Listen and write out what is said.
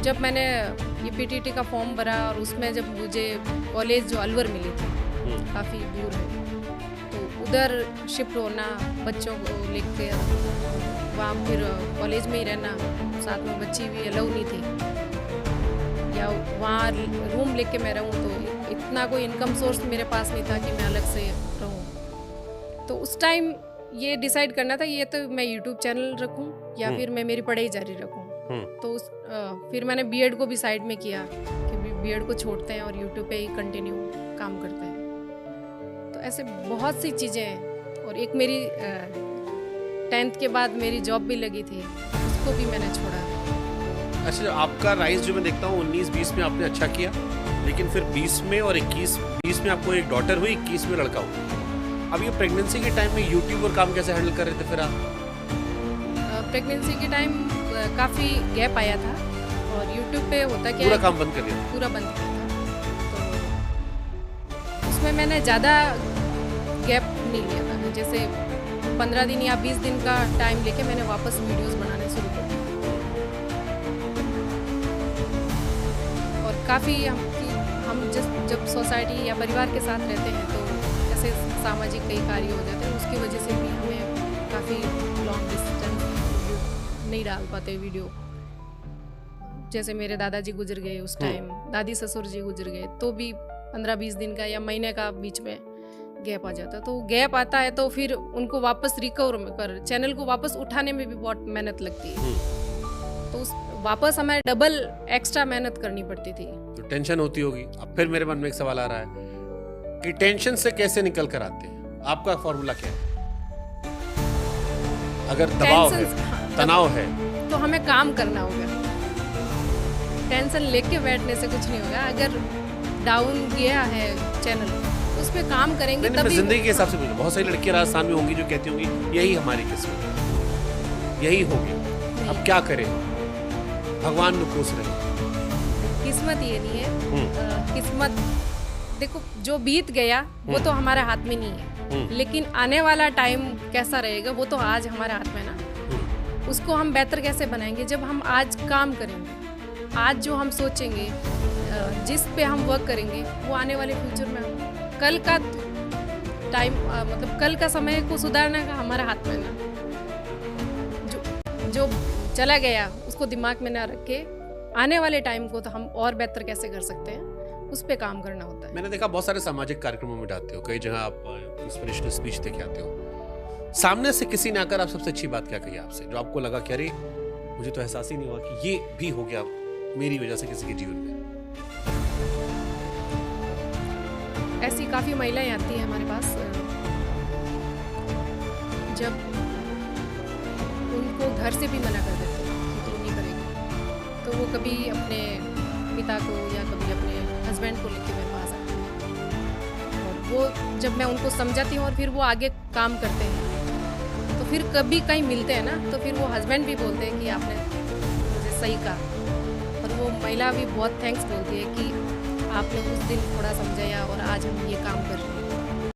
जब मैंने ये पीटीटी का फॉर्म भरा और उसमें जब मुझे कॉलेज जो अलवर मिली थी, काफ़ी दूर है, तो उधर शिफ्ट होना, बच्चों को लेकर वहाँ फिर कॉलेज में ही रहना, साथ में बच्ची भी अलाउ नहीं थी, या वहाँ रूम लेके मैं रहूँ, तो इतना कोई इनकम सोर्स मेरे पास नहीं था कि मैं अलग से रहूँ। तो उस टाइम ये डिसाइड करना था, ये तो मैं यूट्यूब चैनल रखूँ या फिर मैं मेरी पढ़ाई जारी रखूँ। तो फिर मैंने बीएड को भी साइड में किया कि बीएड को छोड़ते हैं और यूट्यूब पे ही कंटिन्यू काम करते हैं। तो ऐसे बहुत सी चीज़ें हैं। और एक मेरी 10th के बाद मेरी जॉब भी लगी थी, उसको भी मैंने छोड़ा। अच्छा, आपका राइज जो मैं देखता हूँ 19-20 में आपने अच्छा किया, लेकिन फिर 20 में और 21-20 में आपको एक डॉटर हुई, 21 में लड़का हुआ। अब ये प्रेगनेंसी के टाइम में यूट्यूब और काम कैसे हैंडल कर रहे थे फिर आप? प्रेगनेंसी के टाइम काफ़ी गैप आया था और यूट्यूब पे होता क्या, पूरा काम बंद कर दिया? पूरा बंद किया था। तो उसमें मैंने ज़्यादा गैप नहीं लिया था, जैसे 15 दिन या 20 दिन का टाइम लेके मैंने वापस वीडियोस बनाने शुरू कर दिए। और काफ़ी हम जब सोसाइटी या परिवार के साथ रहते हैं तो ऐसे सामाजिक कई कार्य हो जाते हैं, उसकी वजह से भी हमें काफ़ी लॉन्ग डिस्टेंस नहीं डाल पाते वीडियो। जैसे मेरे दादाजी गुजर गए उस टाइम, दादी ससुर जी गुजर गए, तो भी 15-20 दिन का या महीने का बीच में गैप आ जाता। तो गैप आता है तो फिर उनको वापस रिकवर कर चैनल को वापस उठाने में भी बहुत मेहनत लगती है। तो उस वापस हमें डबल एक्स्ट्रा मेहनत करनी पड़ती थी। तो टेंशन होती होगी। अब फिर मेरे मन में एक सवाल आ रहा है कि टेंशन से कैसे निकल कर आते हैं? आपका फॉर्मूला क्या है? अगर दबाव है, तनाव है, तो हमें काम करना होगा। टेंशन लेके बैठने से कुछ नहीं होगा। अगर डाउन गया है चैनल तो उस पर काम करेंगे तभी। तभी। जिंदगी के हिसाब से बोलो, बहुत सारी लड़कियां राजस्थान में होंगी जो कहती होंगी यही हमारी किस्मत है, यही होगी, अब क्या करें, भगवान को कोस रहे। किस्मत ये नहीं है। किस्मत देखो, जो बीत गया वो तो हमारे हाथ में नहीं है, लेकिन आने वाला टाइम कैसा रहेगा वो तो आज हमारे हाथ में ना। उसको हम बेहतर कैसे बनाएंगे? जब हम आज काम करेंगे, आज जो हम सोचेंगे, जिस पे हम वर्क करेंगे, वो आने वाले फ्यूचर में कल का टाइम, मतलब कल का समय को सुधारने का हमारे हाथ में ना। जो चला गया उसको दिमाग में ना रख के आने वाले टाइम को तो हम और बेहतर कैसे कर सकते हैं, उस पे काम करना होता है। मैंने देखा बहुत सारे सामाजिक कार्यक्रमों में जाते हो, कई जगह आप इंस्पिरेशनल स्पीच दे के आते हो, सामने से किसी ने आकर आप सबसे अच्छी बात क्या कही आपसे, जो आपको लगा कि अरे मुझे तो एहसास ही नहीं हुआ कि ये भी हो गया मेरी वजह से किसी के जीवन में? ऐसी काफ़ी महिलाएं आती हैं हमारे पास, जब उनको घर से भी मना कर देते हैं कि तुम नहीं करेगी, तो वो कभी अपने पिता को या कभी अपने हस्बैंड को लेके मेरे पास आते हैं, और वो जब मैं उनको समझाती हूँ और फिर वो आगे काम करते हैं, तो फिर कभी कहीं मिलते हैं ना, तो फिर वो हस्बैंड भी बोलते हैं कि आपने मुझे सही कहा, और वो महिला भी बहुत थैंक्स बोलती है कि आपने उस दिन थोड़ा समझाया और आज हम ये काम कर रहे हैं।